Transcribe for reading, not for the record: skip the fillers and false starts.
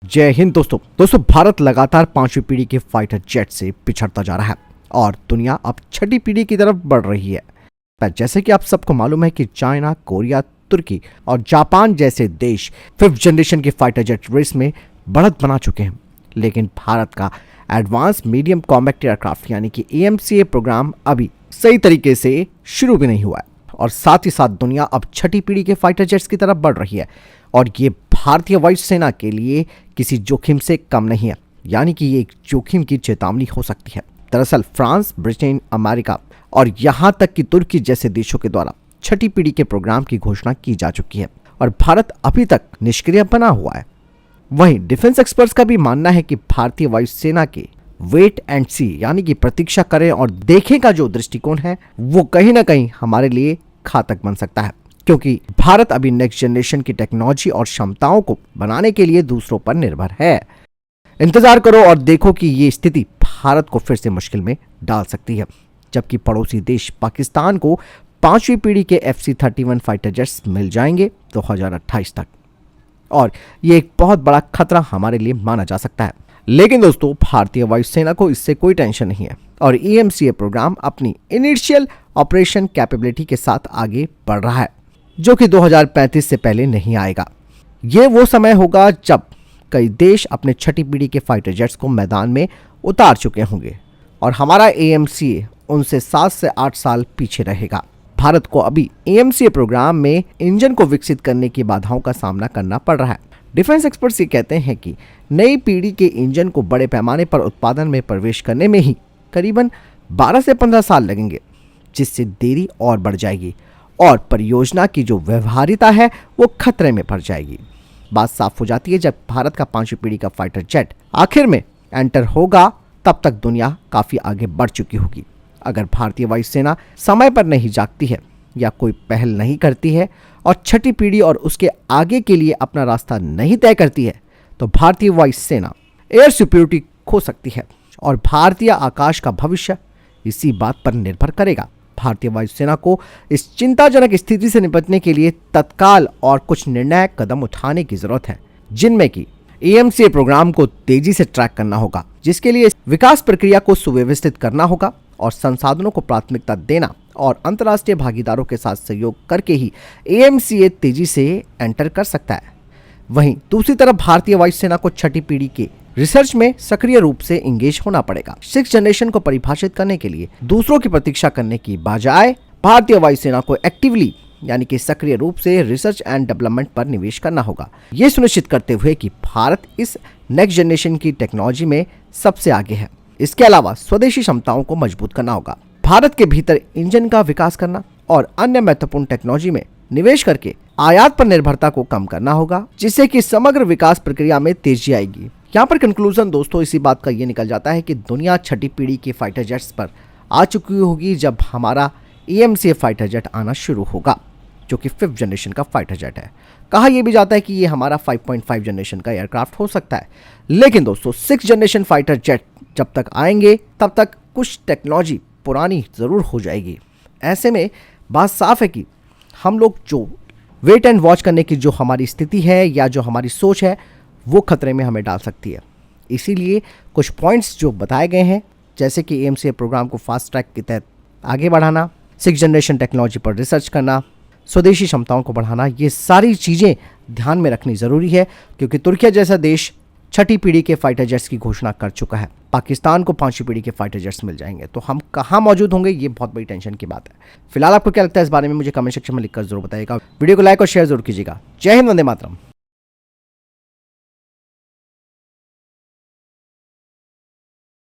जय हिंद दोस्तों भारत लगातार पांचवी पीढ़ी के फाइटर जेट से पिछड़ता जा रहा है और दुनिया अब छठी पीढ़ी की तरफ बढ़ रही है। पर जैसे कि आप सबको मालूम है कि चाइना, कोरिया, तुर्की और जापान जैसे देश 5th जनरेशन के फाइटर जेट रेस में बढ़त बना चुके हैं, लेकिन भारत का एडवांस मीडियम कॉम्बैट एयरक्राफ्ट यानी कि AMCA प्रोग्राम अभी सही तरीके से शुरू भी नहीं हुआ है और साथ ही साथ दुनिया अब छठी पीढ़ी के फाइटर जेट्स की तरफ बढ़ रही है और ये भारतीय वायुसेना के लिए किसी जोखिम से कम नहीं है, यानी कि ये एक जोखिम की चेतावनी हो सकती है। दरअसल फ्रांस, ब्रिटेन, अमेरिका और यहाँ तक कि तुर्की जैसे देशों के द्वारा छठी पीढ़ी के प्रोग्राम की घोषणा की जा चुकी है और भारत अभी तक निष्क्रिय बना हुआ है। वहीं डिफेंस एक्सपर्ट्स का भी मानना है कि भारतीय वायुसेना के वेट एंड सी यानी कि प्रतीक्षा करें और देखें का जो दृष्टिकोण है वो कहीं ना कहीं हमारे लिए घातक बन सकता है, क्योंकि भारत अभी नेक्स्ट जनरेशन की टेक्नोलॉजी और क्षमताओं को बनाने के लिए दूसरों पर निर्भर है। इंतजार करो और देखो कि ये स्थिति भारत को फिर से मुश्किल में डाल सकती है, जबकि पड़ोसी देश पाकिस्तान को पांचवी पीढ़ी के FC-31 फाइटर जेट्स मिल जाएंगे 2028 तक और ये एक बहुत बड़ा खतरा हमारे लिए माना जा सकता है। लेकिन दोस्तों भारतीय वायुसेना को इससे कोई टेंशन नहीं है और AMCA प्रोग्राम अपनी इनिशियल ऑपरेशन कैपेबिलिटी के साथ आगे बढ़ रहा है, जो कि 2035 से पहले नहीं आएगा। ये वो समय होगा जब कई देश अपने छठी पीढ़ी के फाइटर जेट्स को मैदान में उतार चुके होंगे और हमारा AMCA उनसे 7 से 8 साल पीछे रहेगा। भारत को अभी AMCA प्रोग्राम में इंजन को विकसित करने की बाधाओं का सामना करना पड़ रहा है। डिफेंस एक्सपर्ट्स ये कहते हैं कि नई पीढ़ी के इंजन को बड़े पैमाने पर उत्पादन में प्रवेश करने में ही करीबन 12 से 15 साल लगेंगे, जिससे देरी और बढ़ जाएगी और परियोजना की जो व्यवहारिता है वो खतरे में पड़ जाएगी। बात साफ हो जाती है जब भारत का पांचवी पीढ़ी का फाइटर जेट आखिर में एंटर होगा, तब तक दुनिया काफी आगे बढ़ चुकी होगी। अगर भारतीय वायुसेना समय पर नहीं जागती है या कोई पहल नहीं करती है और छठी पीढ़ी और उसके आगे के लिए अपना रास्ता नहीं तय करती है, तो भारतीय वायुसेना एयर सिक्योरिटी खो सकती है और भारतीय आकाश का भविष्य इसी बात पर निर्भर करेगा। भारतीय वायुसेना को इस चिंताजनक स्थिति से निपटने के लिए तत्काल और कुछ निर्णायक कदम उठाने की जरूरत है, जिनमें कि AMCA प्रोग्राम को तेजी से ट्रैक करना होगा, जिसके लिए विकास प्रक्रिया को सुव्यवस्थित करना होगा और संसाधनों को प्राथमिकता देना और अंतर्राष्ट्रीय भागीदारों के साथ सहयोग करके ही AMCA तेजी से एंटर कर सकता है। वहीं दूसरी तरफ भारतीय वायुसेना को छठी पीढ़ी के रिसर्च में सक्रिय रूप से इंगेज होना पड़ेगा। 6th जनरेशन को परिभाषित करने के लिए दूसरों की प्रतीक्षा करने की बजाय भारतीय वायुसेना को एक्टिवली यानी कि सक्रिय रूप से रिसर्च एंड डेवलपमेंट पर निवेश करना होगा, ये सुनिश्चित करते हुए कि भारत इस नेक्स्ट जनरेशन की टेक्नोलॉजी में सबसे आगे है। इसके अलावा स्वदेशी क्षमताओं को मजबूत करना होगा। भारत के भीतर इंजन का विकास करना और अन्य महत्वपूर्ण टेक्नोलॉजी में निवेश करके आयात पर निर्भरता को कम करना होगा, जिससे कि समग्र विकास प्रक्रिया में तेजी आएगी। यहाँ पर कंक्लूजन दोस्तों इसी बात का ये निकल जाता है कि दुनिया छठी पीढ़ी के फाइटर जेट्स पर आ चुकी होगी जब हमारा AMCA फाइटर जेट आना शुरू होगा, जो कि 5th जनरेशन का फाइटर जेट है। कहा यह भी जाता है कि ये हमारा 5.5 जनरेशन का एयरक्राफ्ट हो सकता है, लेकिन दोस्तों 6th जनरेशन फाइटर जेट जब तक आएंगे तब तक कुछ टेक्नोलॉजी पुरानी ज़रूर हो जाएगी। ऐसे में बात साफ है कि हम लोग जो वेट एंड वॉच करने की जो हमारी स्थिति है या जो हमारी सोच है वो खतरे में हमें डाल सकती है। इसीलिए कुछ पॉइंट्स जो बताए गए हैं, जैसे कि AMCA प्रोग्राम को फास्ट ट्रैक के तहत आगे बढ़ाना, 6th जनरेशन टेक्नोलॉजी पर रिसर्च करना, स्वदेशी क्षमताओं को बढ़ाना, ये सारी चीज़ें ध्यान में रखनी ज़रूरी है, क्योंकि तुर्की जैसा देश छठी पीढ़ी के फाइटर जेट्स की घोषणा कर चुका है। पाकिस्तान को पांचवी पीढ़ी के फाइटर जेट्स मिल जाएंगे, तो हम कहाँ मौजूद होंगे, ये बहुत बड़ी टेंशन की बात है। फिलहाल आपको क्या लगता है इस बारे में मुझे कमेंट सेक्शन में लिखकर जरूर बताइएगा। वीडियो को लाइक और शेयर जरूर कीजिएगा। जय हिंद, वंदे मातरम।